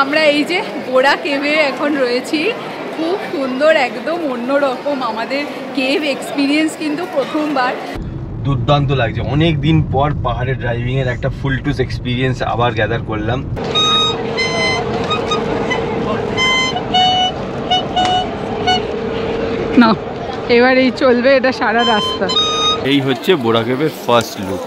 আমরা এই যে বোরা কেভে এখন রয়েছি, খুব সুন্দর, একদম অন্যরকম আমাদের কেভ এক্সপিরিয়েন্স, কিন্তু প্রথমবার। দুর্দান্ত লাগছে, অনেক দিন পর পাহাড়ে ড্রাইভিং এর একটা ফুল টুস এক্সপিরিয়েন্স আবার গ্যাদার করলাম। না এবার এই চলবে এটা সারা রাস্তা। এই হচ্ছে বোরা কেভের ফার্স্ট লুক।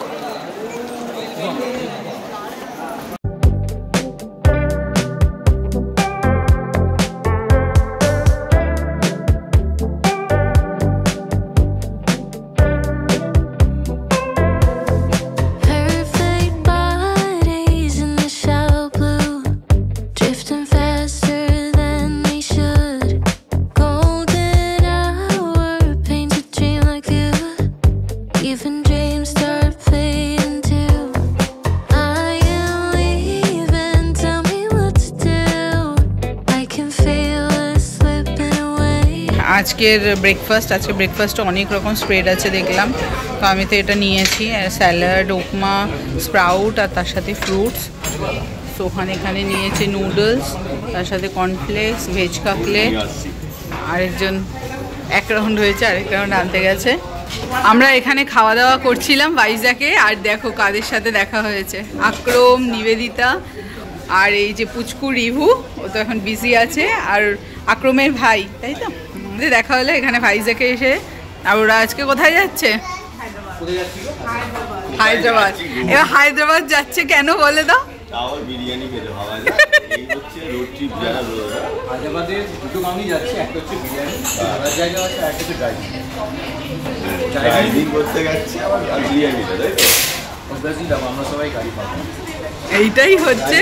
আজকের ব্রেকফাস্টে অনেক রকম স্প্রেড আছে দেখলাম, তো আমি তো এটা নিয়েছি, স্যালাড, উপমা, স্প্রাউট আর তার সাথে ফ্রুটস। সোহান এখানে নিয়েছে নুডলস, তার সাথে কর্নফ্লেক্স, ভেজ কাকলেট। আরেকজন এক রাউন্ড হয়েছে, আরেক রাউন্ড আনতে গেছে। আমরা এখানে খাওয়া দাওয়া করছিলাম ভাইজ্যাকে, আর দেখো কাদের সাথে দেখা হয়েছে, আক্রম, নিবেদিতা আর এই যে পুচকু রিভু, ও তো এখন বিজি আছে, আর আক্রমের ভাই, তাই তো দেখা হলো এখানে ভাইজ্যাকে এসে। আর ওরা আজকে কোথায় যাচ্ছে? হায়দ্রাবাদ। এবার হায়দ্রাবাদ যাচ্ছে কেন বলে দাও? বিরিয়ানি খেতে ভাবা যায়, এই হচ্ছে রোড ট্রিপ যারা হায়দ্রাবাদে দুটো কারণেই যাচ্ছে, একটা হচ্ছে বিরিয়ানি, আর জায়গা আছে একটা হচ্ছে ড্রাইভিং করতে যাচ্ছে, আবার বিরিয়ানি, তাই তো অবভিয়াসলি যাবো আমরা সবাই গাড়ি পাবো, এইটাই হচ্ছে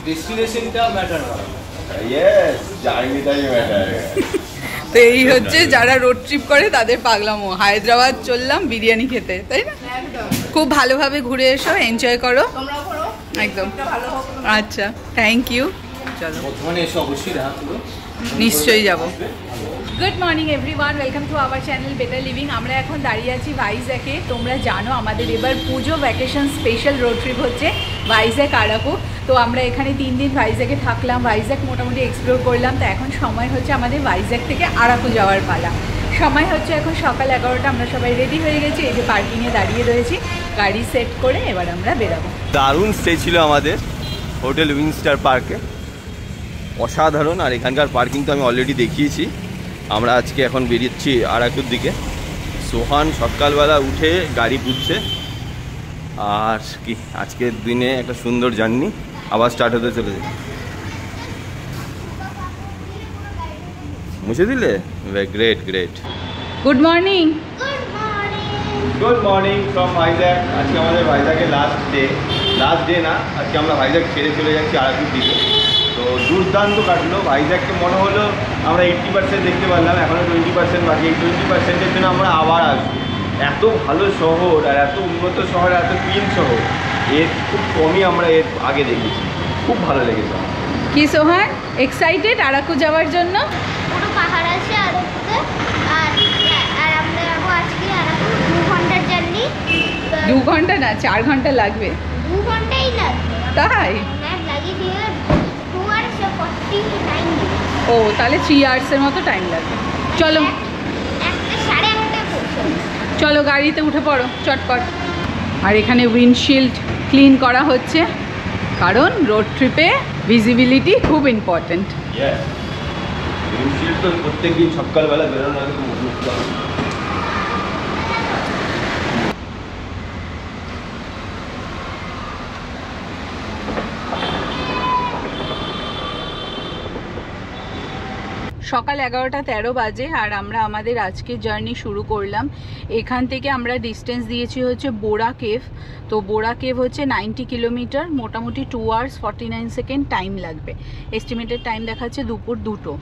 ডেস্টিনেশনটা ম্যাটার করে। ইয়েস, জার্নিটাই ম্যাটার। তো এই হচ্ছে যারা রোড ট্রিপ করে তাদের পাগলামো। হায়দ্রাবাদ চললাম বিরিয়ানি খেতে, তাই না? খুব ভালোভাবে ঘুরে এসো, এনজয় করো একদম। আচ্ছা, থ্যাংক ইউ। চলো নিশ্চয়ই যাবো। Good morning everyone, welcome to our channel better living. আমরা এখন দাঁড়িয়ে আছি ভাইজ্যাকে। তোমরা জানো আমাদের এবার পুজো ভ্যাকেশন স্পেশাল রোড ট্রিপ হচ্ছে ভাইজ্যাক আরাকু। তো আমরা এখানে 3 দিন ভাইজ্যাকে থাকলাম, ভাইজ্যাক মোটামুটি এক্সপ্লোর করলাম। তো এখন সময় হচ্ছে আমাদের ভাইজ্যাক থেকে আরাকু যাওয়ার পালা। সময় হচ্ছে এখন সকাল 11টা। আমরা সবাই রেডি হয়ে গেছি, এই যে পার্কিংয়ে দাঁড়িয়ে রয়েছি, গাড়ি সেট করে এবার আমরা বেরাবো। দারুণ স্টে ছিল আমাদের হোটেল উইনস্টার পার্কে, অসাধারণ। আর এখানকার পার্কিং তো আমি অলরেডি দেখিয়েছি। আমরা আজকে এখন বেরিয়েছি আরাকুর দিকে। সোহান সকালবেলা উঠে গাড়ি পুজছে, আর কি আজকের দিনে একটা সুন্দর জার্নি আবার স্টার্ট হতে চলেছে। মুছে দিলে? Great great. Good morning. Good morning from Vizag. আজকে আমাদের ভাইজ্যাকের লাস্ট ডে না, আজকে আমরা ভাইজ্যাক ছেড়ে চলে যাচ্ছি আরাকুর দিকে। তো দুর্দান্ত কাটলো। ভাইজ্যাককে মনে হলো আমরা 80% দেখতে পারলাম, এখনও 20% বাকি। এই 20%-এর জন্য আমরা আবার আসবো। এত ভালো শহর, আর এত উন্নত শহর, এত ক্লিন শহর এর খুব কমই আমরা এর আগে দেখেছি। খুব ভালো লেগেছে। কি সোহান, এক্সাইটেড আরাকু যাওয়ার জন্য? পুরো পাহাড় আছে আরাকুতে, আর আমরা যাবো আজকে আরাকু। 2 ঘন্টার জার্নি। 2 ঘন্টা না, 4 ঘন্টা লাগবে। 2 ঘন্টাই লাগবে। তাই? ম্যাপ লাগিয়ে দিয়ে 2 hours 49 minutes। ও, তাহলে 3 আওয়ার্সের মতো টাইম লাগবে। চলো, 1:30 পৌঁছাবো। চলো গাড়িতে উঠে পড়ো চটপট। আর এখানে উইন্ডশিল্ড ক্লিন করা হচ্ছে, কারণ রোড ট্রিপে ভিজিবিলিটি খুব ইম্পর্টেন্ট। উইন্ডশিল্ড তো প্রত্যেক দিন সকালবেলা বেরোনো আগে খুব মুশকিল। সকাল 11:13 বাজে, আর আমরা আমাদের আজকের জার্নি শুরু করলাম। এখান থেকে আমরা ডিস্টেন্স দিয়েছি হচ্ছে বোরা কেভ। তো বোরা কেভ হচ্ছে 90 কিলোমিটার, মোটামুটি 2 hours 49 সেকেন্ড টাইম লাগবে। এস্টিমেটেড টাইম দেখাচ্ছে দুপুর 2টো।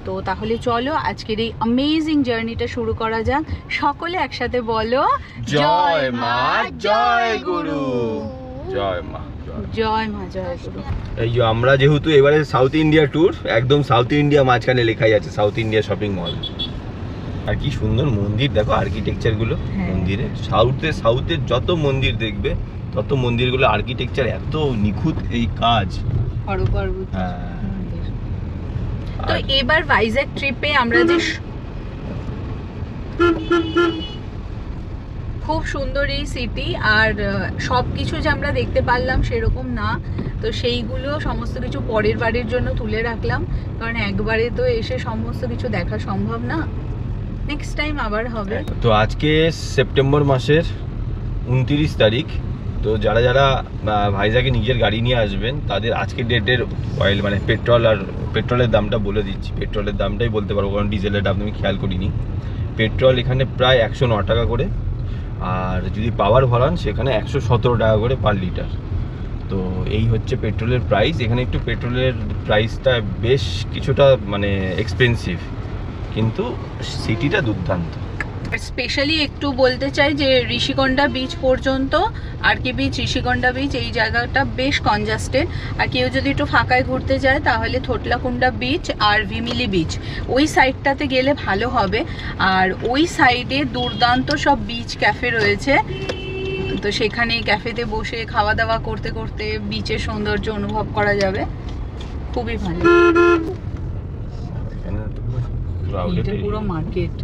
তো তাহলে চলো আজকের এই অ্যামেজিং জার্নিটা শুরু করা যাক। সকলে একসাথে বলো, জয় মা জয় গুরু। জয় মা জয় মা জয় গুরু। এই যে আমরা যেহেতু এবারে সাউথ ইন্ডিয়া ট্যুর, একদম সাউথ ইন্ডিয়া মাঝখানে লেখাই আছে সাউথ ইন্ডিয়া শপিং মল। আর কি সুন্দর মন্দির দেখো, আর্কিটেকচার গুলো মন্দিরে। সাউথের যত মন্দির দেখবে তত মন্দিরগুলো আর্কিটেকচার এত নিখুঁত, এই কাজ। হ্যাঁ। তো এবার ভাইজ্যাক ট্রিপে আমরা যে খুব সুন্দর এই সিটি, আর সব কিছু যে আমরা দেখতে পারলাম সেরকম না, তো সেইগুলো সমস্ত কিছু পরের বারের জন্য তুলে রাখলাম, কারণ একবারে তো এসে সমস্ত কিছু দেখা সম্ভব না, নেক্সট টাইম আবার হবে। তো আজকে সেপ্টেম্বর মাসের 29 তারিখ। তো যারা যারা ভাইজ্যাগে নিজের গাড়ি নিয়ে আসবেন তাদের আজকের ডেটের অয়েল মানে পেট্রোলের দামটা বলে দিচ্ছি। পেট্রোলের দামটাই বলতে পারবো, কারণ ডিজেলের দাম আমি খেয়াল করিনি। পেট্রোল এখানে প্রায় 109 টাকা করে, আর যদি পাওয়ার ভরান সেখানে 117 টাকা করে পার লিটার। তো এই হচ্ছে পেট্রোলের প্রাইস। এখানে একটু পেট্রোলের প্রাইসটা বেশ কিছুটা মানে এক্সপেন্সিভ, কিন্তু সিটিটা দুর্দান্ত। স্পেশালি একটু বলতে চাই যে ঋষিকোণা বিচ পর্যন্ত, আর কি বিচ, ঋষিকোণা বিচ, এই জায়গাটা বেশ কনজাস্টেড। আর কেউ যদি একটু ফাঁকায় ঘুরতে যায় তাহলে থোটলাকুন্ডা বিচ আর ভিমিলি বিচ ওই সাইডটাতে গেলে ভালো হবে। আর ওই সাইডে দুর্দান্ত সব বিচ ক্যাফে রয়েছে, তো সেখানে ক্যাফেতে বসে খাওয়া দাওয়া করতে করতে বিচের সৌন্দর্য অনুভব করা যাবে, খুবই ভালো। এটা পুরো মার্কেট।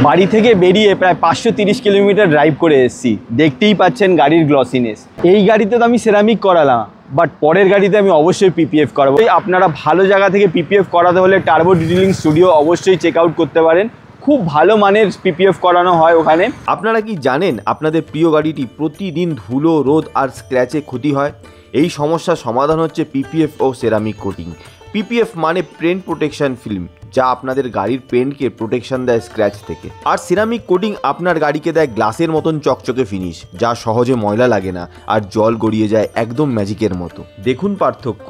বাড়ি থেকে বেরিয়ে প্রায় 530 কিলোমিটার ড্রাইভ করে এসেছি। দেখতেই পাচ্ছেন গাড়ির গ্লসিনেস। এই গাড়িতে তো আমি সেরামিক করালাম, বাট পরের গাড়িতে আমি অবশ্যই পিপিএফ করাবো। আপনারা ভালো জায়গা থেকে পিপিএফ করাতে হলে টার্বো ডিটেইলিং স্টুডিও অবশ্যই চেক আউট করতে পারেন। খুব ভালো মানের পিপিএফ করানো হয় ওখানে। আপনারা কি জানেন আপনাদের প্রিয় গাড়িটি প্রতিদিন ধুলো, রোদ আর স্ক্র্যাচে ক্ষতি হয়? এই সমস্যার সমাধান হচ্ছে পিপিএফ ও সেরামিক কোটিং। পিপিএফ মানে পেইন্ট প্রোটেকশন ফিল্ম, যা আপনাদের গাড়ির পেইন্টকে প্রোটেকশন দেয় স্ক্র্যাচ থেকে। আর সিরামিক কোটিং আপনার গাড়িকে দেয় গ্লাসের মতন চকচকে ফিনিশ, যা সহজে ময়লা লাগে না আর জল গড়িয়ে যায় একদম ম্যাজিকের মতো। দেখুন পার্থক্য,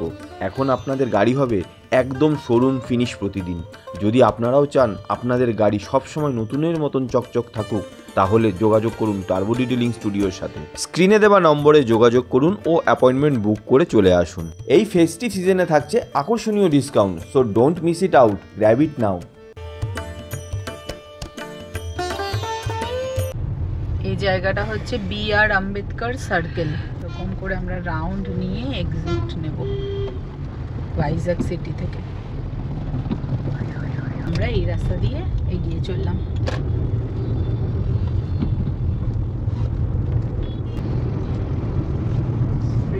এখন আপনাদের গাড়ি হবে একদম শোরুম ফিনিশ প্রতিদিন। যদি আপনারাও চান আপনাদের গাড়ি সবসময় নতুনের মতন চকচক থাকুক, তাহলে যোগাযোগ করুন টার্বো ডিটেইলিং স্টুডিওর সাথে। স্ক্রিনে দেওয়া নম্বরে যোগাযোগ করুন ও অ্যাপয়েন্টমেন্ট বুক করে চলে আসুন। এই ফেস্টিভ সিজনে থাকছে আকর্ষণীয় discount, so don't miss it out, grab it now. এই জায়গাটা হচ্ছে বি.আর. আম্বেদকর সার্কেল। এরকম করে আমরা রাউন্ড নিয়ে এক্সিট নেব ভাইজ্যাক সিটি থেকে। আমরা এই রাস্তা দিয়ে এগিয়ে চললাম।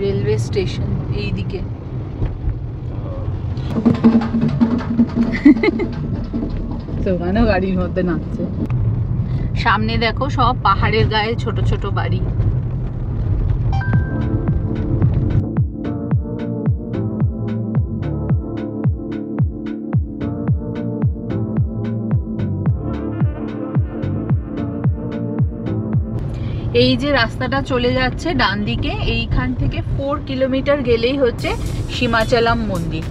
রেলওয়ে স্টেশন এই দিকে। তো ওখানেও গাড়ির মধ্যে নাচছে। সামনে দেখো সব পাহাড়ের গায়ে ছোট ছোট বাড়ি। এই যে রাস্তাটা চলে যাচ্ছে ডান দিকে, এইখান থেকে 4 কিলোমিটার গেলেই হচ্ছে সীমাচলম মন্দির।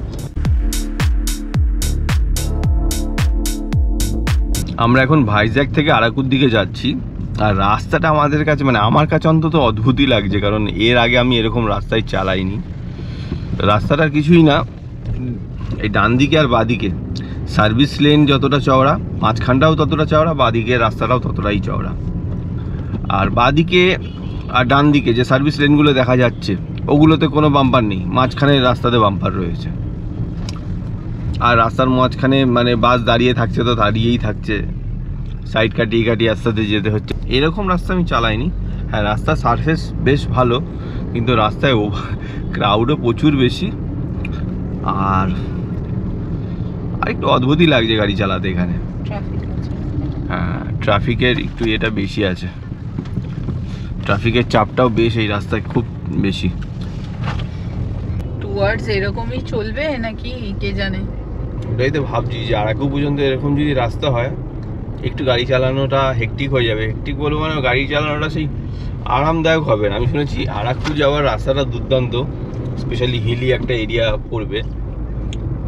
আমরা এখন ভাইজ্যাক থেকে আরাকুর দিকে যাচ্ছি, আর রাস্তাটা আমাদের কাছে মানে আমার কাছে অন্তত অদ্ভুতই লাগছে, কারণ এর আগে আমি এরকম রাস্তায় চালাইনি। রাস্তাটার কিছুই না, এই ডান দিকে আর বাদিকে সার্ভিস লেন যতটা চওড়া, মাঝখানটাও ততটা চওড়া, বাদিকে রাস্তাটাও ততটাই চওড়া। আর বাদিকে আর ডান দিকে যে সার্ভিস লেনগুলো দেখা যাচ্ছে ওগুলোতে কোনো বাম্পার নেই, মাঝখানে রাস্তাতে বাম্পার রয়েছে। আর রাস্তার মাঝখানে মানে বাস দাঁড়িয়ে থাকছে তো দাঁড়িয়েই থাকছে, সাইড কাটিয়ে কাটিয়ে রাস্তাতে যেতে হচ্ছে। এরকম রাস্তা আমি চালাইনি। হ্যাঁ, রাস্তার সারফেস বেশ ভালো, কিন্তু রাস্তায় ক্রাউডও প্রচুর বেশি, আর একটু অদ্ভুতই লাগছে গাড়ি চালাতে এখানে। হ্যাঁ, ট্রাফিকের একটু এটা বেশি আছে, ট্রাফিকের চাপটাও বেশ এই রাস্তায় খুব বেশি। টুয়ার্ডস এরকমই চলবে নাকি কে জানে। ওটাই তো ভাবছি যে আরাকু পর্যন্ত এরকম যদি রাস্তা হয়, একটু গাড়ি চালানোটা হেক্টিক হয়ে যাবে। হেক্টিক বলবো মানে গাড়ি চালানোটা সেই আরামদায়ক হবে না। আমি শুনেছি আরাকু যাওয়ার রাস্তাটা দুর্দান্ত, স্পেশালি হিলি একটা এরিয়া পড়বে,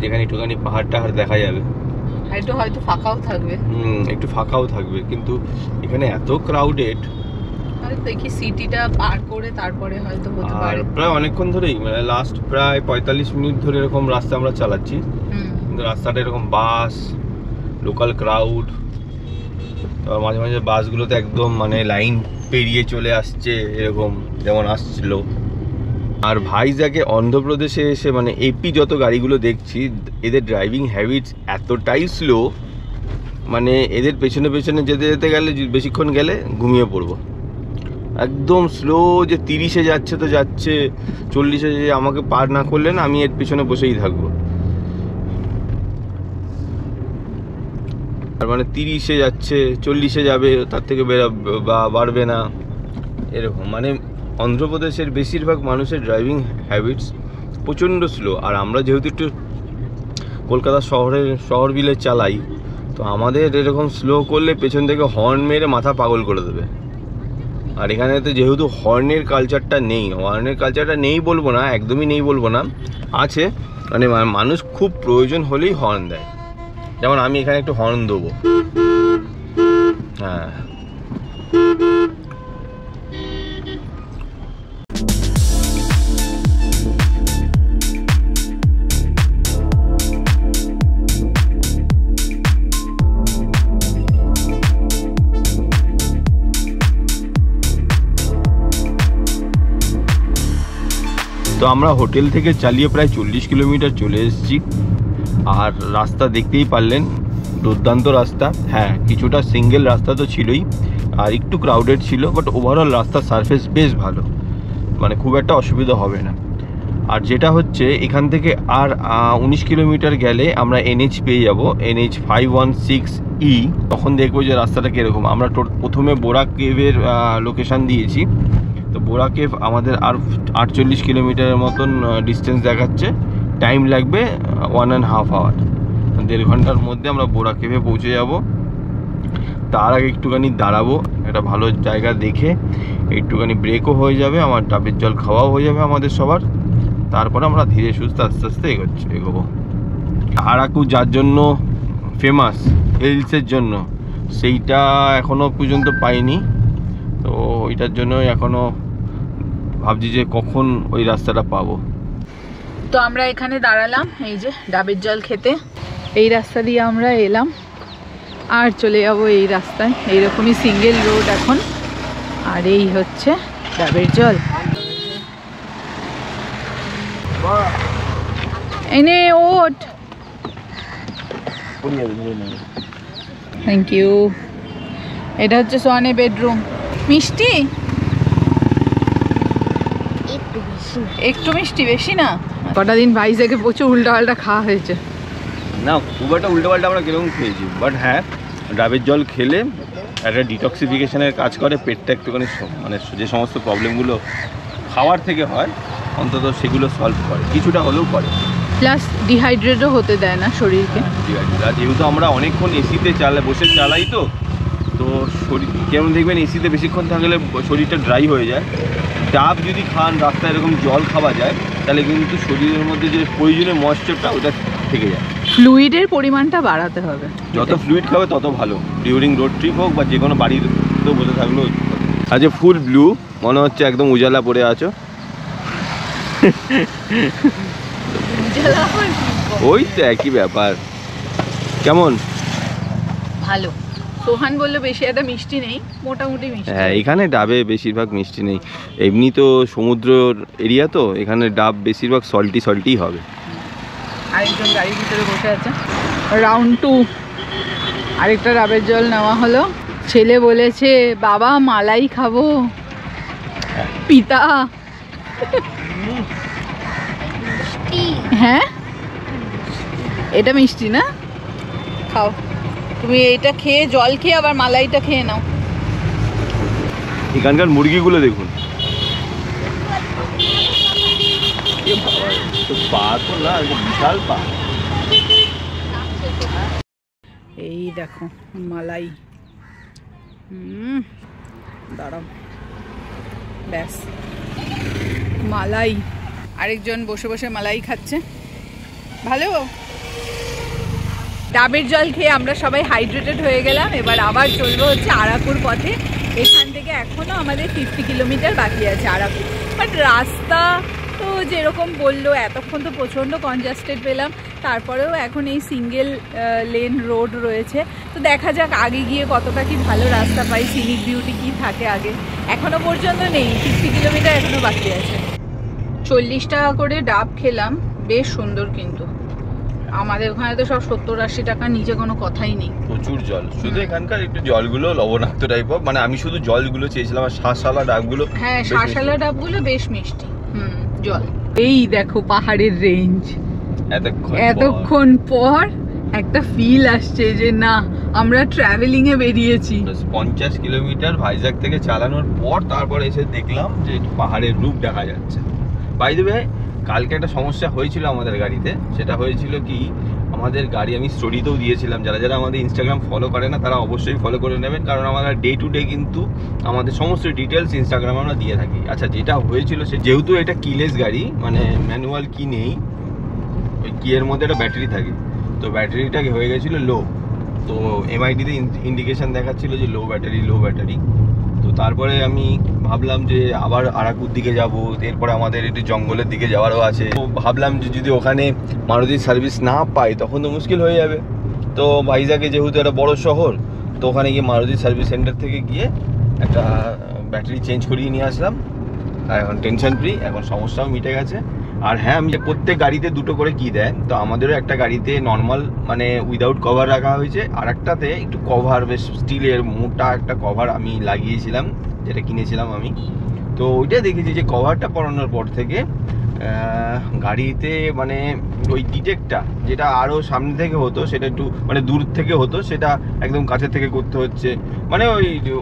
যেখানে একটুখানি পাহাড় টাহাড় দেখা যাবে, একটু হয়তো ফাঁকাও থাকবে। একটু ফাঁকাও থাকবে, কিন্তু এখানে এত ক্রাউডেড। দেখি সিটিটা পার করে তারপরে হয়তো হতে আর পারে। প্রায় অনেকক্ষণ ধরেই মানে লাস্ট প্রায় 45 মিনিট ধরে এরকম রাস্তা আমরা চালাচ্ছি, কিন্তু রাস্তাটা এরকম বাস লোকাল ক্রাউড। তারপর মাঝে মাঝে বাসগুলোতে একদম মানে লাইন পেরিয়ে চলে আসছে, এরকম যেমন আসছিল। আর ভাইজ্যাগে অন্ধ্রপ্রদেশে এসে মানে এপি যত গাড়িগুলো দেখছি, এদের ড্রাইভিং হ্যাবিটস এতটাই স্লো, মানে এদের পেছনে পেছনে যেতে যেতে গেলে বেশিক্ষণ গেলে ঘুমিয়ে পড়বো। একদম স্লো, যে 30-এ যাচ্ছে তো যাচ্ছে, 40-এ যে আমাকে পার না করলে না আমি এর পেছনে বসেই থাকবো। আর মানে 30-এ যাচ্ছে, 40-এ যাবে, তার থেকে বাড়বে না, এরকম। মানে অন্ধ্রপ্রদেশের বেশিরভাগ মানুষের ড্রাইভিং হ্যাবিটস প্রচণ্ড স্লো। আর আমরা যেহেতু একটু কলকাতা শহর বিলে চালাই, তো আমাদের এরকম স্লো করলে পেছন থেকে হর্ন মেরে মাথা পাগল করে দেবে। আর এখানে তো যেহেতু হর্নের কালচারটা নেই বলবো না, একদমই নেই বলবো না, আছে। মানে মানুষ খুব প্রয়োজন হলেই হর্ন দেয়। যেমন আমি এখানে একটু হর্ন দেবো, হ্যাঁ। তো আমরা হোটেল থেকে চালিয়ে প্রায় 40 কিলোমিটার চলে এসেছি। আর রাস্তা দেখতেই পারলেন, দুর্দান্ত রাস্তা। হ্যাঁ, কিছুটা সিঙ্গেল রাস্তা তো ছিলই, আর একটু ক্রাউডেড ছিল, বাট ওভারঅল রাস্তার সারফেস বেশ ভালো, মানে খুব একটা অসুবিধা হবে না। আর যেটা হচ্ছে, এখান থেকে আর 19 কিলোমিটার গেলে আমরা NH পেয়ে যাব, NH 516E। তখন দেখবো যে রাস্তাটা কীরকম। আমরা প্রথমে বোরা কেভের লোকেশান দিয়েছি, তো বোরা কেভ আমাদের আর 48 কিলোমিটারের মতন ডিস্টেন্স দেখাচ্ছে। টাইম লাগবে 1.5 আওয়ার, 1.5 ঘন্টার মধ্যে আমরা বোরা কেভে পৌঁছে যাব। তার আগে একটুখানি দাঁড়াবো একটা ভালো জায়গা দেখে, একটুখানি ব্রেকও হয়ে যাবে, আমার ডাবের জল খাওয়াও হয়ে যাবে আমাদের সবার। তারপরে আমরা ধীরে সুস্থে আস্তে আস্তে এগোবো। আরাকু যার জন্য ফেমাস, হিলসের জন্য, সেইটা এখনও পর্যন্ত পাইনি। তো ওইটার জন্য এখনও ভাবছি যে কখন ওই রাস্তাটা পাবো। তো আমরা এখানে দাঁড়ালাম, এই যে ডাবের জল খেতে। এই রাস্তা দিয়ে আমরা এলাম, আর চলে যাবো এই রাস্তায়। এইরকমই সিঙ্গেল রোড এখন। আর এই হচ্ছে ডাবের জল। এনে ওঠ। Thank you. এটা হচ্ছে সোয়ানের বেডরুম। মিষ্টি, একটু মিষ্টি, বেশি না। কটা দিন ভাইজ্যাগে প্রচুর উল্টাপাল্টা খাওয়া হয়েছে। না, খুব একটা উল্টোপাল্টা আমরা কিরকম খেয়েছি, বাট হ্যাঁ, ডাবের জল খেলে একটা ডিটক্সিফিকেশনের কাজ করে। পেটটা একটুখানি মানে যে সমস্ত প্রবলেমগুলো খাওয়ার থেকে হয়, অন্তত সেগুলো সলভ করে, কিছুটা হলেও করে। প্লাস ডিহাইড্রেটও হতে দেয় না শরীরকে। আর যেহেতু আমরা অনেকক্ষণ এসিতে বসে চালাই, তো শরীর কেমন দেখবেন, এসিতে বেশিক্ষণ থাকলে শরীরটা ড্রাই হয়ে যায়। ডাব যদি খান, রাস্তায় এরকম জল খাওয়া যায়, তাহলে কিন্তু শরীরের মধ্যে যে প্রয়োজনীয় ময়েশ্চারটা ওটা থেকে যায়। ফ্লুইডের পরিমাণটা বাড়াতে হবে, যত ফ্লুইড খাবে তত ভালো, ডিউরিং রোড ট্রিপ হোক বা যে কোনো বাড়ির তো বসে থাকলেও। আচ্ছা, ফুল ব্লু মনে হচ্ছে, একদম উজালা পড়ে আছো। ওই তো একই ব্যাপার। কেমন? ভালো। সোহান বললো বেশি একটা মিষ্টি নেই, মোটামুটি মিষ্টি। হ্যাঁ, এখানে ডাবে বেশিরভাগ মিষ্টি নেই। এমনি তো সমুদ্র এরিয়া, তো এখানে ডাব বেশিরভাগ সল্টি হবে। আরেকজন গাড়ির ভিতরে বসে আছে। রাউন্ড 2 আরেকটা ডাবের জল নেওয়া হলো। ছেলে বলেছে, বাবা মালাই খাবো। পিতা, হ্যাঁ এটা মিষ্টি না, খাও তুমি। এইটা খেয়ে, জল খেয়ে আবার মালাইটা খেয়ে নাও। এখানকার মুরগিগুলো দেখুন, পা তো না, বিশাল পা। এই দেখো মালাই। দাঁড়াও, ব্যাস মালাই। আরেকজন বসে বসে মালাই খাচ্ছে। ভালো। ডাবের জল খেয়ে আমরা সবাই হাইড্রেটেড হয়ে গেলাম। এবার আবার চলবো হচ্ছে আরাকুর পথে। এখান থেকে এখনও আমাদের 50 কিলোমিটার বাকি আছে আরাকুর। বাট রাস্তা তো যেরকম বললো, এতক্ষণ তো প্রচণ্ড কনজাস্টেড পেলাম। তারপরেও এখন এই সিঙ্গেল লেন রোড রয়েছে। তো দেখা যাক আগে গিয়ে কতটা কি ভালো রাস্তা পাই, সিনিক বিউটি কি থাকে আগে। এখনো পর্যন্ত নেই, 50 কিলোমিটার এখনো বাকি আছে। 40 টাকা করে ডাব খেলাম, বেশ সুন্দর। কিন্তু আমাদের ওখানে তো সব 70-80 টাকা, নিচে কোনো কথাই নেই। প্রচুর জল, শুধু এখানকার একটু জলগুলো লবণাক্ত টাইপ, মানে আমি শুধু জলগুলো চেয়েছিলাম, আর শাঁসালা ডাবগুলো, হ্যাঁ শাঁসালা ডাবগুলো বেশ মিষ্টি। জল। এই দেখো পাহাড়ের রেঞ্জ, এতক্ষণ পর একটা ফিল আসছে যে না আমরা ট্রাভেলিং এ বেরিয়েছি। 50 কিলোমিটার ভাইজ্যাক থেকে চালানোর পর তারপর এসে দেখলাম যে পাহাড়ের রূপ দেখা যাচ্ছে। বাই দ্য ওয়ে, কালকে একটা সমস্যা হয়েছিল আমাদের গাড়িতে। সেটা হয়েছিল কি, আমাদের গাড়ি আমি স্টোরিতেও দিয়েছিলাম, যারা যারা আমাদের ইনস্টাগ্রাম ফলো করে না তারা অবশ্যই ফলো করে নেবেন, কারণ আমরা ডে টু ডে কিন্তু আমাদের সমস্ত ডিটেলস ইনস্টাগ্রামে আমরা দিয়ে থাকি। আচ্ছা, যেটা হয়েছিল সে যেহেতু এটা কিলেস গাড়ি, মানে ম্যানুয়াল কি নেই, ওই কিয়ের মধ্যে একটা ব্যাটারি থাকে, তো ব্যাটারিটা হয়ে গেছিলো লো। তো এমআইডিতে ইন্ডিকেশন দেখাচ্ছিল যে লো ব্যাটারি। তো তারপরে আমি ভাবলাম যে আবার আরাকুর দিকে যাব, এরপরে আমাদের একটু জঙ্গলের দিকে যাওয়ারও আছে। তো ভাবলাম যে যদি ওখানে মারুতির সার্ভিস না পাই তখন তো মুশকিল হয়ে যাবে। তো ভাইজ্যাকে যেহেতু একটা বড় শহর, তো ওখানে গিয়ে মারুতির সার্ভিস সেন্টার থেকে গিয়ে একটা ব্যাটারি চেঞ্জ করিয়ে নিয়ে আসলাম। এখন টেনশন ফ্রি, এখন সমস্যাও মিটে গেছে। আর হ্যাঁ, আমি প্রত্যেক গাড়িতে দুটো করে কি দেয়, তো আমাদেরও একটা গাড়িতে নর্মাল মানে উইদাউট কভার রাখা হয়েছে, আর একটাতে একটু কভার, বেশ স্টিলের মোটা একটা কভার আমি লাগিয়েছিলাম, যেটা কিনেছিলাম আমি। তো ওইটা দেখেছি যে কভারটা পরানোর পর থেকে গাড়িতে মানে ওই ডিটেক্টটা যেটা আরও সামনে থেকে হতো সেটা একটু মানে দূর থেকে হতো, সেটা একদম কাছের থেকে করতে হচ্ছে। মানে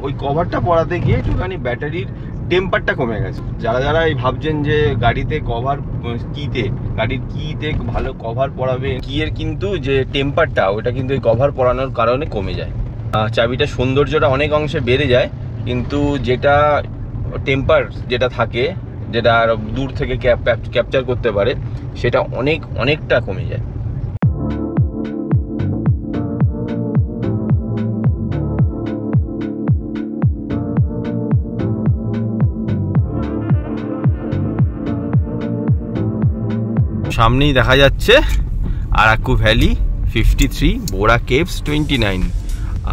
ওই কভারটা পরাতে গিয়ে একটুখানি ব্যাটারির টেম্পারটা কমে গেছে। যারা যারা এই ভাবছেন যে গাড়িতে কভার গাড়ির কিতে ভালো কভার পরাবে, কিয়ের কিন্তু যে টেম্পারটা ওটা কিন্তু এই কভার পরানোর কারণে কমে যায়। চাবিটার সৌন্দর্যটা অনেক অংশে বেড়ে যায়, কিন্তু যেটা টেম্পার যেটা থাকে, যেটা দূর থেকে ক্যাপচার করতে পারে, সেটা অনেকটা কমে যায়। সামনেই দেখা যাচ্ছে আরাকু ভ্যালি 53, বোরা কেভস 29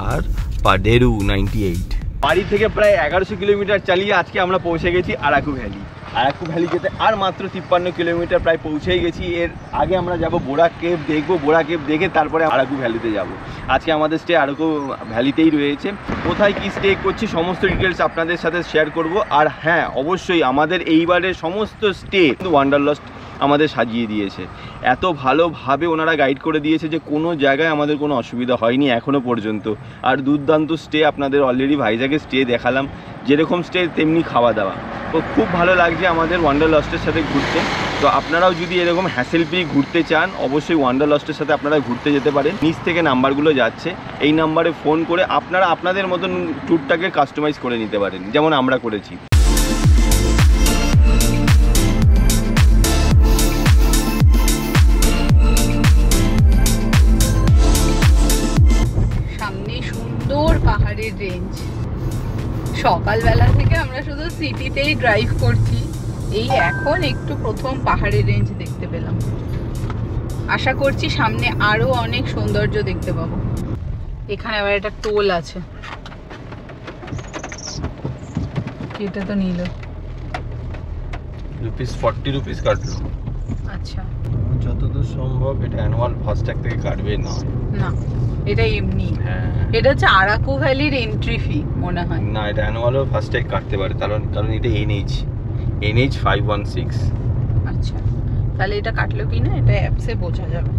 আর পাডেরু 98। বাড়ি থেকে প্রায় 1100 কিলোমিটার চালিয়ে আজকে আমরা পৌঁছে গেছি আরাকু ভ্যালি। আরাকু ভ্যালি যেতে আর মাত্র 53 কিলোমিটার প্রায় পৌঁছেই গেছি। এর আগে আমরা যাব বোরা কেভ দেখবো, বোরা কেভ দেখে তারপরে আরাকু ভ্যালিতে যাব। আজকে আমাদের স্টে আরাকু ভ্যালিতেই রয়েছে। কোথায় কি স্টে করছি সমস্ত ডিটেলস আপনাদের সাথে শেয়ার করব। আর হ্যাঁ, অবশ্যই আমাদের এইবারের সমস্ত স্টে ওয়ান্ডারলস্ট আমাদের সাজিয়ে দিয়েছে, এত ভালোভাবে ওনারা গাইড করে দিয়েছে যে কোনো জায়গায় আমাদের কোনো অসুবিধা হয়নি এখনও পর্যন্ত। আর দুর্দান্ত স্টে, আপনাদের অলরেডি ভাইজ্যাগে স্টে দেখালাম, যেরকম স্টে তেমনি খাওয়া দাওয়া। তো খুব ভালো লাগছে আমাদের ওয়ান্ডারলস্টের সাথে ঘুরতে। তো আপনারাও যদি এরকম হ্যাসেল ফ্রি ঘুরতে চান, অবশ্যই ওয়ান্ডারলস্টের সাথে আপনারা ঘুরতে যেতে পারেন। নিচ থেকে নাম্বারগুলো যাচ্ছে, এই নাম্বারে ফোন করে আপনারা আপনাদের মতন ট্যুরটাকে কাস্টমাইজ করে নিতে পারেন, যেমন আমরা করেছি। পাহাড়ের রেঞ্জ, সকালবেলা থেকে আমরা শুধু সিটিতেই ড্রাইভ করছি, এই এখন একটু প্রথম পাহাড়ের রেঞ্জ দেখতে পেলাম। আশা করছি সামনে আরো অনেক সৌন্দর্য দেখতে পাবো। এখানে আবার একটা টোল আছে, এটা তো নিল ₹40 কাটলো। আচ্ছা, যতদূর সম্ভব এটা অ্যানুয়াল ফাস্ট্যাগ থেকে কাটবে না, না এটা এমনি। হ্যাঁ, এটা হচ্ছে আরাকু ভ্যালির এন্ট্রি ফি মনে হয়। না, এটা অ্যানুয়ালও ফাস্ট্যাগ কাটতে পারে, কারণ এটা NH 516। আচ্ছা, তাহলে এটা কাটলো কি না এটা অ্যাপসে বোঝা যাবে।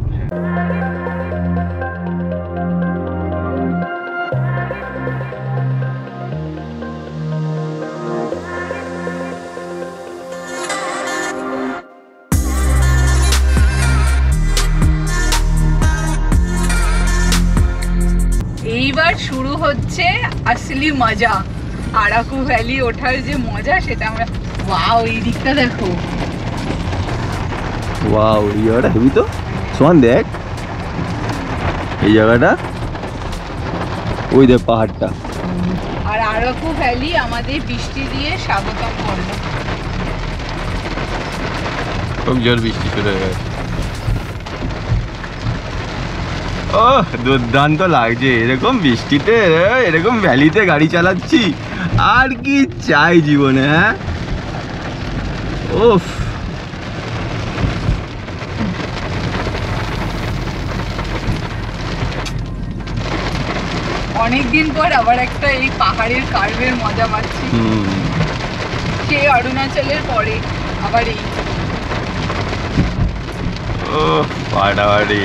এইবার শুরু হচ্ছে আসলি মজা, আরাকু ভ্যালি ওঠার যে মজা সেটা আমরা। ওয়াও, এই দিকটা দেখো, ওয়াও, এই জায়গাটা হেবি তো। সোহান দেখ এই জায়গাটা, ওই দেখ পাহাড়টা। আর আরাকু ভ্যালি আমাদের বৃষ্টি দিয়ে স্বাগতম করলো। খুব জোর বৃষ্টি শুরু হয়ে গেছে। ও দুর্দান্ত লাগছে এরকম বৃষ্টিতে, এরকম ভ্যালিতে গাড়ি চালাচ্ছি, আর কি চাই জীবনে। হ্যাঁ ওফ, অনেকদিন পর আবার একটা এই পাহাড়ের কার্ভের মজা পাচ্ছি। সেই অরুণাচলের পরে আবার এই ও ফাটাফাটি,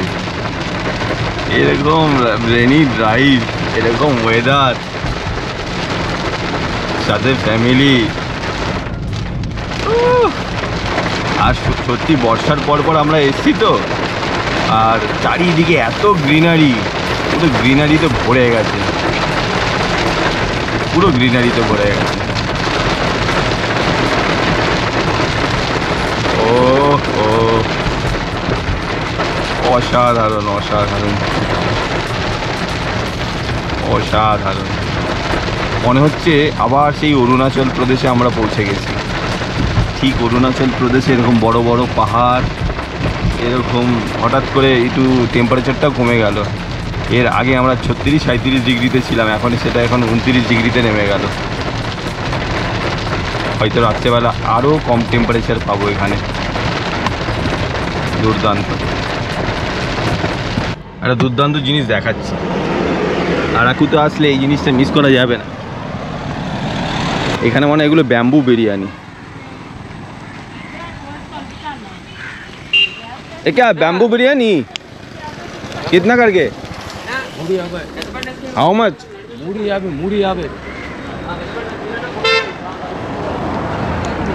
এরকম রেনি ড্রাইভ, এরকম ওয়েদার, সাথে ফ্যামিলি। আর সত্যি বর্ষার পর পর আমরা এসছি তো, আর চারিদিকে এত গ্রিনারি, পুরো গ্রিনারিতে ভরে গেছে, পুরো গ্রিনারিতে ভরে গেছে। ও ও অসাধারণ অসাধারণ অসাধারণ, মনে হচ্ছে আবার সেই অরুণাচল প্রদেশে আমরা পৌঁছে গেছি। ঠিক অরুণাচল প্রদেশে এরকম বড় বড় পাহাড়, এরকম হঠাৎ করে একটু টেম্পারেচারটাও কমে গেল। এর আগে আমরা 36-37 ডিগ্রিতে ছিলাম, এখন 29 ডিগ্রিতে নেমে গেল। হয়তো রাত্রেবেলা আরও কম টেম্পারেচার পাবো এখানে। দুর্দান্ত, একটা দুর্দান্ত জিনিস দেখাচ্ছি। আরাকুতে আসলে এই জিনিসটা মিস করা যাবে না। এখানে মানে এগুলো ব্যাম্বু বিরিয়ানি। ये क्या बैम्बू बिरयानी कितना करके? How much? मूड़ी आवे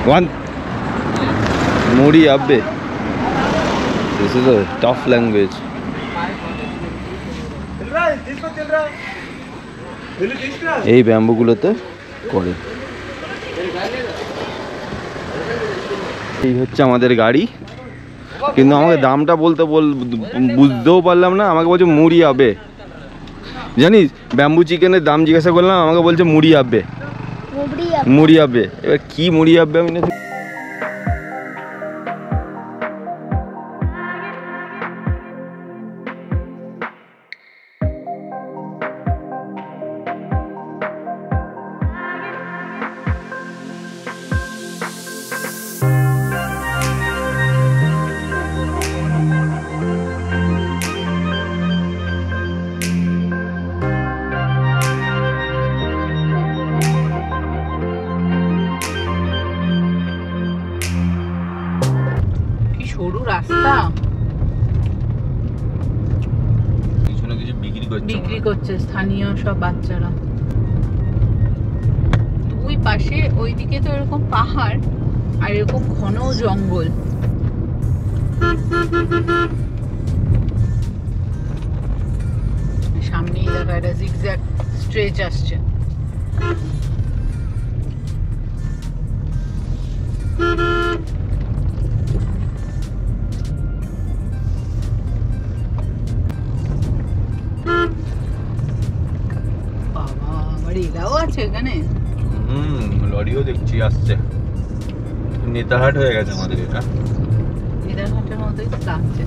वन मूड़ी आवे। This is a tough language. এই ব্যাম্বুগুলোতে করে। এই হচ্ছে আমাদের গাড়ি, কিন্তু আমাকে দামটা বুঝতেও পারলাম না। আমাকে বলছে মুড়ি আবে, জানিস ব্যাম্বু চিকেনের দাম জিজ্ঞাসা করলাম, আমাকে বলছে মুড়ি আবে, মুড়ি আবে। এবার কি মুড়ি আবে আমি না। সরু রাস্তা, কিছু না কিছু বিক্রি করছে স্থানীয় সব বাচ্চারা। দুই পাশে ওইদিকে তো এরকম পাহাড় আর এরকম ঘন জঙ্গল। সামনেই দেখা একটা জিগজ্যাগ স্ট্রেচ আসছে। এলাও আছে এখানে, লরিও দেখছি আসছে। নেতারহাট হয়ে গেছে আমাদের এটা, নেতারহাটের মতোই লাগছে।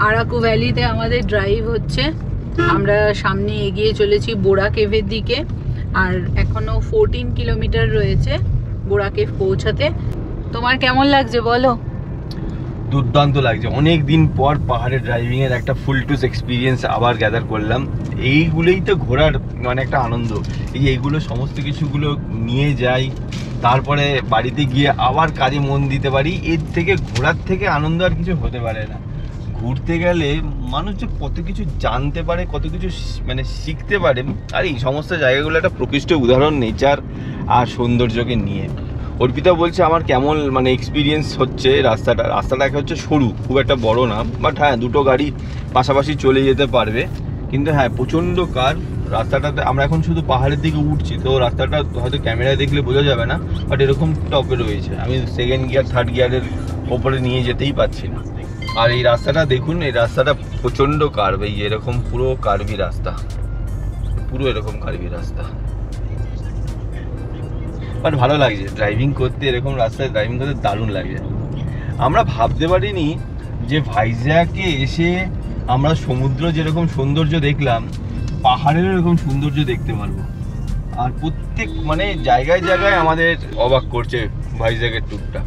আরাকু ভ্যালিতে আমাদের ড্রাইভ হচ্ছে। আমরা সামনে এগিয়ে চলেছি বোরা কেভের দিকে, আর এখনো 14 কিলোমিটার রয়েছে বোরা কেভ পৌঁছাতে। তোমার কেমন লাগছে বলো? দুর্দান্ত লাগছে। অনেক দিন পর পাহাড়ে ড্রাইভিং এর একটা ফুল টুস এক্সপিরিয়েন্স আবার গ্যাদার করলাম। এইগুলোই তো ঘোরার মানে একটা আনন্দ। এইগুলো সমস্ত কিছুগুলো নিয়ে যাই, তারপরে বাড়িতে গিয়ে আবার কাজে মন দিতে পারি। এর থেকে ঘোরার থেকে আনন্দ আর কিছু হতে পারে না। ঘুরতে গেলে মানুষ যে কত কিছু জানতে পারে, কত কিছু মানে শিখতে পারে। আর এই সমস্ত জায়গাগুলো একটা প্রকৃষ্ট উদাহরণ নেচার আর সৌন্দর্যকে নিয়ে। অর্পিতা বলছে আমার কেমন মানে এক্সপিরিয়েন্স হচ্ছে রাস্তাটা হচ্ছে সরু, খুব একটা বড় না, বাট হ্যাঁ দুটো গাড়ি পাশাপাশি চলে যেতে পারবে। কিন্তু হ্যাঁ প্রচণ্ড কার্ভ রাস্তাটাতে। আমরা এখন শুধু পাহাড়ের দিকে উঠছি, তো রাস্তাটা হয়তো ক্যামেরায় দেখলে বোঝা যাবে না, বাট এরকম টপে রয়েছে। আমি সেকেন্ড গিয়ার থার্ড গিয়ারের ওপরে নিয়ে যেতেই পারছি না। আর এই রাস্তাটা দেখুন, এই রাস্তাটা প্রচণ্ড কার্ভ, এই এরকম পুরো কার্ভি রাস্তা, পুরো এরকম কার্ভি রাস্তা। বাট ভালো লাগছে ড্রাইভিং করতে, এরকম রাস্তায় ড্রাইভিং করতে দারুণ লাগছে। আমরা ভাবতে পারিনি যে ভাইজ্যাগে এসে আমরা সমুদ্র যেরকম সৌন্দর্য দেখলাম, পাহাড়েরও এরকম সৌন্দর্য দেখতে পারবো। আর প্রত্যেক মানে জায়গায় জায়গায় আমাদের অবাক করছে ভাইজ্যাগের ট্যুরটা।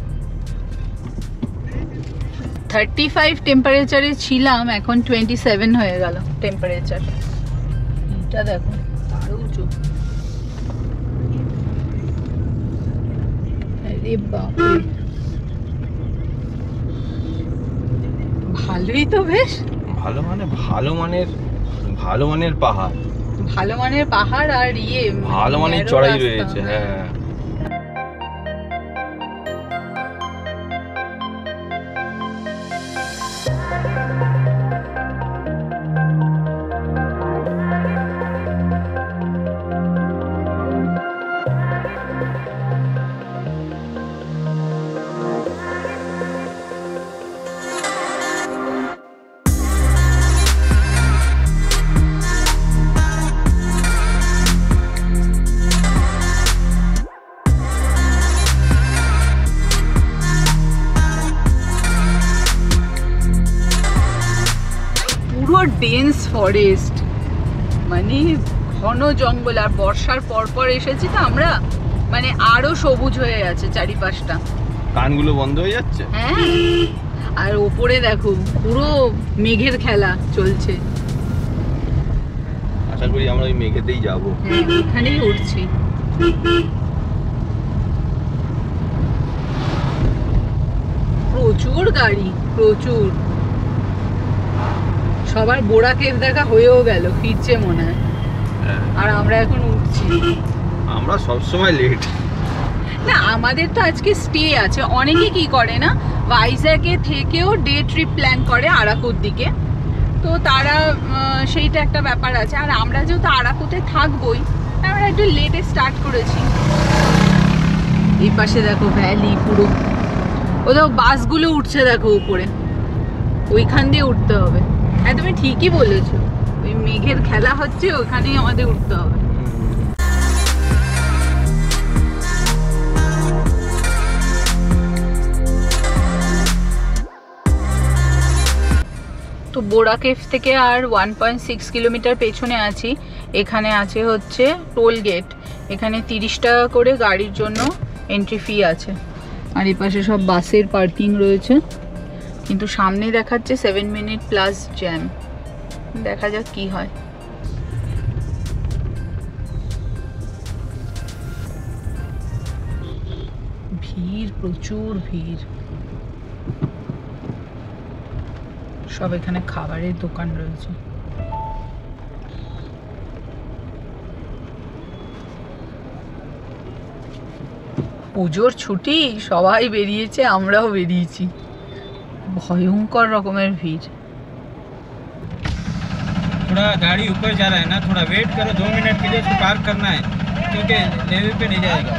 35 টেম্পারেচারে ছিলাম, এখন 27 হয়ে গেল টেম্পারেচার। এটা দেখো আরো উঁচু। আরে বাপরে, ভালোই তো, বেশ ভালো মানের পাহাড়, ভালো মানের পাহাড়। আর ভালো মানের চড়াই রয়েছে। হ্যাঁ ডেন্স ফরেস্ট, মানে ঘন জঙ্গল। আর বর্ষার পর এসেছি তো আমরা, মানে আরো সবুজ হয়ে আছে চারিপাশটা, কানগুলো বন্ধ হয়ে যাচ্ছে। হ্যাঁ, আর ওপরে দেখো পুরো মেঘের খেলা চলছে। আশা করি আমরা ওই মেঘেতেই যাবো। হ্যাঁ, ওখানেই উঠছি। প্রচুর গাড়ি, প্রচুর। সবার বোরা কেভ দেখা হয়েও গেল, ফিরছে মনে হয়। আর আমরা এখন উঠছি। আমরা সবসময় লেট। না, আমাদের তো আজকে স্টে আছে। অনেকে কি করে না, ভাইজ্যাগে থেকেও ডে ট্রিপ প্ল্যান করে আরাকুর দিকে, তো তারা সেইটা একটা ব্যাপার আছে। আর আমরা যেহেতু আরাকুতে থাকবোই, আমরা একটু লেটে স্টার্ট করেছি। এই পাশে দেখো ভ্যালি পুরো, ও দেখো বাসগুলো উঠছে দেখো উপরে, ওইখান দিয়ে উঠতে হবে। হ্যাঁ তুমি ঠিকই বলেছো, ওই মেঘের খেলা হচ্ছে, ওইখানেই আমাদের উঠতে হবে। তো বোরা কেভ থেকে আর 1.6 কিলোমিটার পেছনে আছি। এখানে আছে হচ্ছে টোল গেট, এখানে 30 টাকা করে গাড়ির জন্য এন্ট্রি ফি আছে। আর এই পাশে সব বাসের পার্কিং রয়েছে, কিন্তু সামনে দেখাচ্ছে 7 মিনিট প্লাস জ্যাম। দেখা যাক কি হয়। ভিড়, প্রচুর ভিড়। সব এখানে খাবারের দোকান রয়েছে। পুজোর ছুটি, সবাই বেরিয়েছে, আমরাও বেরিয়েছি। ভয়ঙ্কর রকমের ভিড়। थोड़ा गाड़ी ऊपर जा रहा है ना, थोड़ा वेट करो, 2 मिनट के लिए उसको पार्क करना है, क्योंकि लेवल पे नहीं जाएगा।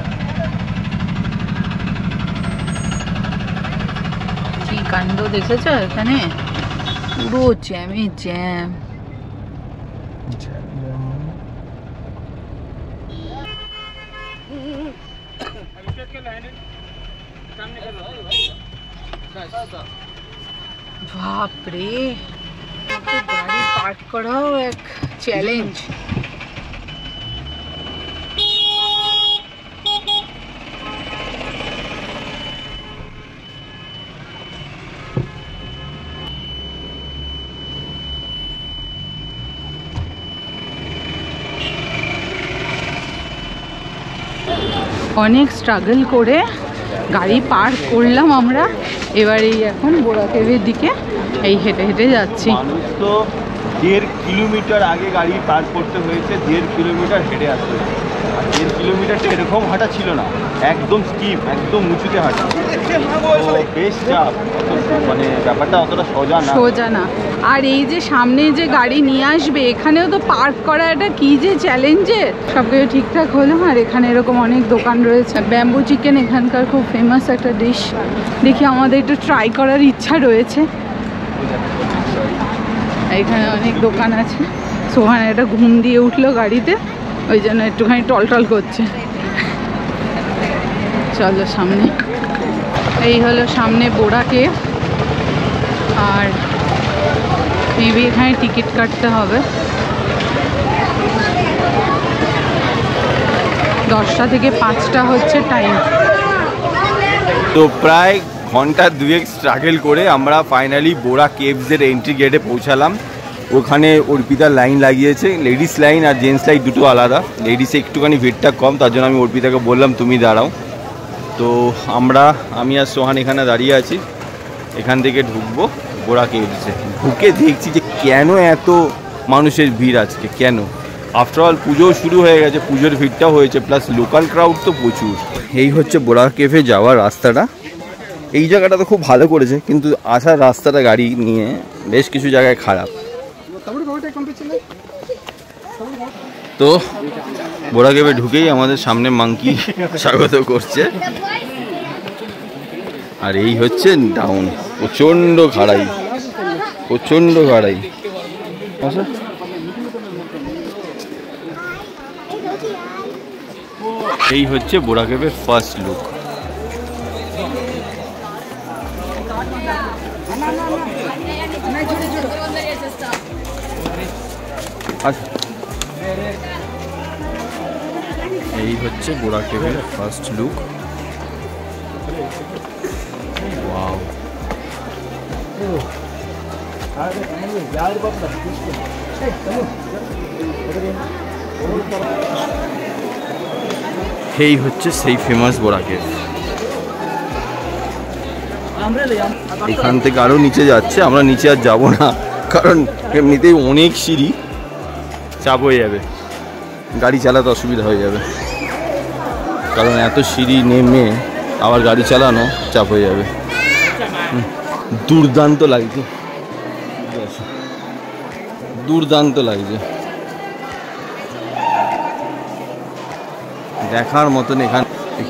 কি কাণ্ড দেখেছো, এখানে পুরো জ্যামে জ্যাম। বাপরে, গাড়ি পার্ক করাও এক চ্যালেঞ্জ। অনেক স্ট্রাগল করে গাড়ি পার্ক করলাম আমরা। এবার এই এখন বোরা কেভের দিকে এই হেঁটে হেঁটে যাচ্ছি। মানুষ তো 1.5 কিলোমিটার আগে গাড়ি পার্ক করতে হয়েছে, 1.5 কিলোমিটার হেঁটে আসতে হয়েছে। আর 1.5 কিলোমিটারটা এরকম হাঁটা ছিল না, একদম স্টিপ, একদম উঁচুতে হাঁটা। তো বেশ চাপ, মানে ব্যাপারটা অতটা সোজা না। আর এই যে সামনে যে গাড়ি নিয়ে আসবে, এখানেও তো পার্ক করা একটা কি যে চ্যালেঞ্জের। সব কিছু ঠিকঠাক হলো। আর এখানে এরকম অনেক দোকান রয়েছে। ব্যাম্বু চিকেন এখানকার খুব ফেমাস একটা ডিশ, দেখি আমাদের একটু ট্রাই করার ইচ্ছা রয়েছে। এখানে অনেক দোকান আছে। সোহান একটা ঘুম দিয়ে উঠলো গাড়িতে, ওই জন্য একটুখানি টলটল করছে। চলো সামনে, এই হলো সামনে বোরা কেভ। আর মেবি এখানে টিকিট কাটতে হবে। 10টা থেকে 5টা হচ্ছে টাইম। তো প্রায় ঘন্টা 2 স্ট্রাগল করে আমরা ফাইনালি বোরা কেভসের এন্ট্রি গেটে পৌঁছালাম। ওখানে অর্পিতার লাইন লাগিয়েছে, লেডিস লাইন আর জেন্টস লাইন দুটো আলাদা। লেডিসে একটুখানি ভিড়টা কম, তার জন্য আমি অর্পিতাকে বললাম তুমি দাঁড়াও। তো আমি আর সোহান এখানে দাঁড়িয়ে আছি। এখান থেকে ঢুকবো বোরা কেভসে। ঢুকে দেখছি যে কেন এত মানুষের ভিড় আজকে, কেন? আফটারঅল পুজোও শুরু হয়ে গেছে, পুজোর ভিড়টাও হয়েছে, প্লাস লোকাল ক্রাউড তো প্রচুর। এই হচ্ছে বোরা কেভে যাওয়ার রাস্তাটা। এই জায়গাটা তো খুব ভালো করেছে, কিন্তু আসার রাস্তাটা গাড়ি নিয়ে বেশ কিছু জায়গায় খারাপ। তো বোরা কেভে ঢুকেই আমাদের সামনে মাংকি স্বাগত করছে। আর এই হচ্ছে ডাউন, প্রচণ্ড খাড়াই, প্রচণ্ড খাড়াই। এই হচ্ছে বোরা কেভের ফার্স্ট লুক। এই হচ্ছে বোরা কেভের ফার্স্ট লুক। ওয়াও, এই হচ্ছে সেই ফেমাস বোরা কেভ। এখান থেকে আরো নিচে যাচ্ছে, আমরা নিচে আর যাবো না, কারণ এমনিতেই অনেক সিঁড়ি, চাপ হয়ে যাবে, গাড়ি চালাতে অসুবিধা হয়ে যাবে। কারণ এত সিঁড়ি নেমে আবার গাড়ি চালানো চাপ হয়ে যাবে। দুর্দান্ত লাগছে, দুর্দান্ত লাগছে, দেখার মতন। এখানে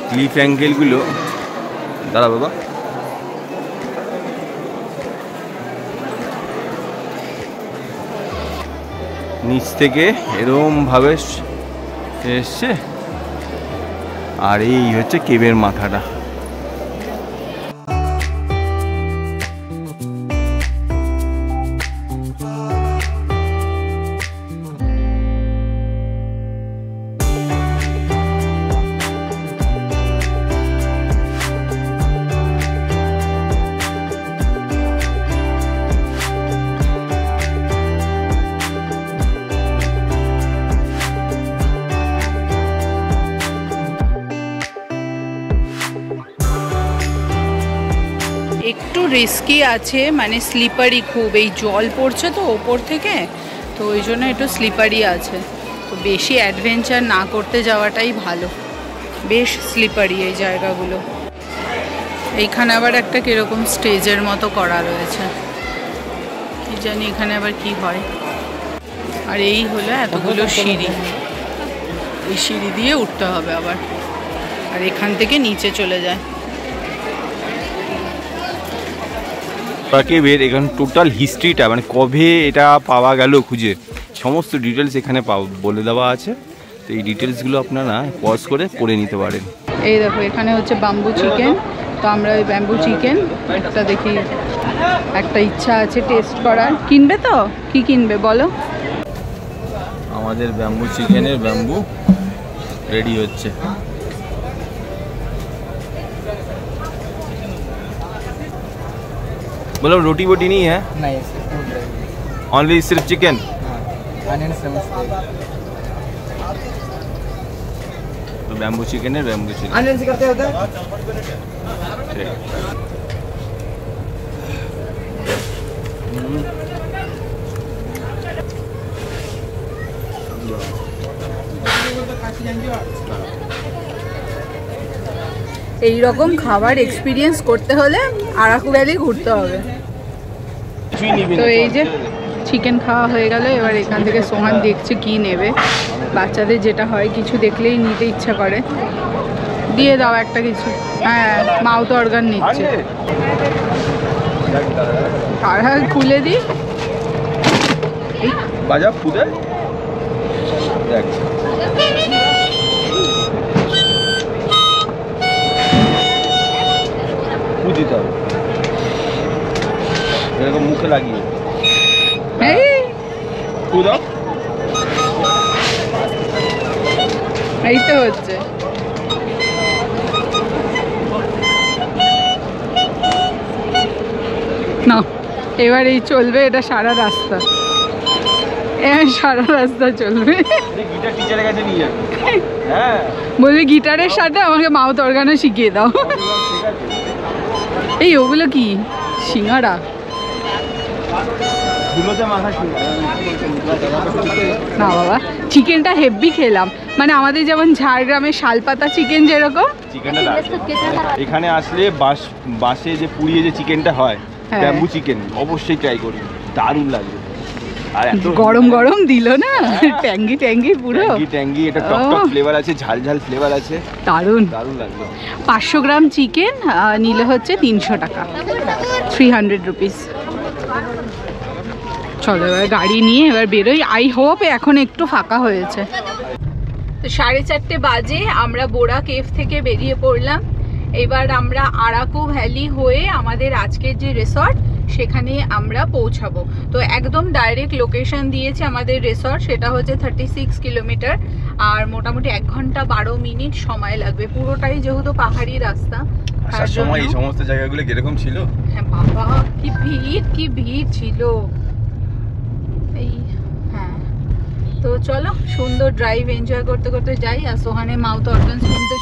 ক্লিফ অ্যাঙ্গেলগুলো, দাঁড়া বাবা, নিচ থেকে এরকম ভাবে এসছে। আর এই হচ্ছে কেবের মাথাটা। একটু রিস্কি আছে, মানে স্লিপারি খুব, এই জল পড়ছে তো ওপর থেকে, তো ওই জন্য একটু স্লিপারি আছে। তো বেশি অ্যাডভেঞ্চার না করতে যাওয়াটাই ভালো, বেশ স্লিপারি এই জায়গাগুলো। এইখানে আবার একটা কীরকম স্টেজের মতো করা রয়েছে, কি জানি এখানে আবার কি হয়। আর এই হলো এতগুলো সিঁড়ি, এই সিঁড়ি দিয়ে উঠতে হবে আবার, আর এখান থেকে নিচে চলে যায়। কেভের এখানে টোটাল হিস্ট্রিটা, মানে কবে এটা পাওয়া গেল খুঁজে, সমস্ত ডিটেলস এখানে বলে দেওয়া আছে। তো এই ডিটেলসগুলো আপনারা পজ করে পড়ে নিতে পারেন। এই দেখো এখানে হচ্ছে বাম্বু চিকেন। তো আমরা ওই ব্যাম্বু চিকেন একটা দেখি, একটা ইচ্ছা আছে টেস্ট করার। কিনবে তো? কি কিনবে বলো? আমাদের ব্যাম্বু চিকেনের ব্যাম্বু রেডি হচ্ছে। बोलो रोटी वोटी नहीं है? नहीं, ओनली सिर्फ चिकन। तो बैम्बू चिकन है, बैम्बू चिकन अनियन से करते होते हैं। এই রকম খাবার এক্সপিরিয়েন্স করতে হলে আরাকু ভ্যালি ঘুরতে হবে। তো এই যে চিকেন খাওয়া হয়ে গেল, এবার এখান থেকে সোহান দেখছে কি নেবে। বাচ্চাদের যেটা হয় কিছু দেখলেই নিতে ইচ্ছা করে, দিয়ে দাও একটা কিছু। হ্যাঁ, মাউথ অর্গান নিচ্ছে। আর হ্যাঁ খুলে দিই, বাজা খুদে দেখ দিতে হবে এরকম মুখে লাগিয়ে খুদা। এই তো হচ্ছে। না এবার এই চলবে, এটা সারা রাস্তা, সারা রাস্তা চলবে। গিটার টিচারের কাছে নিয়ে যাবে। হ্যাঁ বলবি গিটারের সাথে আমাকে মাউথ অর্গানও শিখিয়ে দাও। এই ওগুলো কি সিঙ্গারা? না বাবা, চিকেনটা হেভি খেলাম, মানে আমাদের যেমন ঝাড়গ্রামের শালপাতা চিকেন যেরকম। চিকেনটা এখানে আসলে বাসে যে পুড়িয়ে যে চিকেনটা হয়, ব্যাম্বু চিকেন, অবশ্যই ট্রাই করুন, দারুণ লাগবে। আর এত গরম গরম দিল না, ট্যাঙ্গি ট্যাঙ্গি পুরো ট্যাঙ্গি, এটা টক টক ফ্লেভার আছে, ঝাল ঝাল ফ্লেভার আছে, দারুণ দারুণ লাগবে। 500 গ্রাম চিকেন নিলে হচ্ছে 300 টাকা, 300 রুপিস। চলো এবার গাড়ি নিয়ে এবার বেরোই। আই হোপ এখন একটু ফাঁকা হয়েছে। তো 4:30 বাজে আমরা বোরা কেভ থেকে বেরিয়ে পড়লাম। এবার আমরা আরাকু ভ্যালি হয়ে আমাদের আজকের যে রিসর্ট সেখানে আমরা পৌঁছাবো। তো একদম ডাইরেক্ট লোকেশন দিয়েছে আমাদের রিসর্ট, সেটা হচ্ছে 36 কিলোমিটার, আর মোটামুটি 1 ঘন্টা 12 মিনিট সময় লাগবে। পুরোটাই যেহেতু পাহাড়ি রাস্তা। আসার সময় এই সমস্ত জায়গাগুলো কিরকম ছিল? হ্যাঁ বাবা, কি ভিড় ছিল। এই হ্যাঁ, তো চলো সুন্দর ড্রাইভ এনজয় করতে করতে যাই। আর সোহানে মাউথ অর্গান শুনতে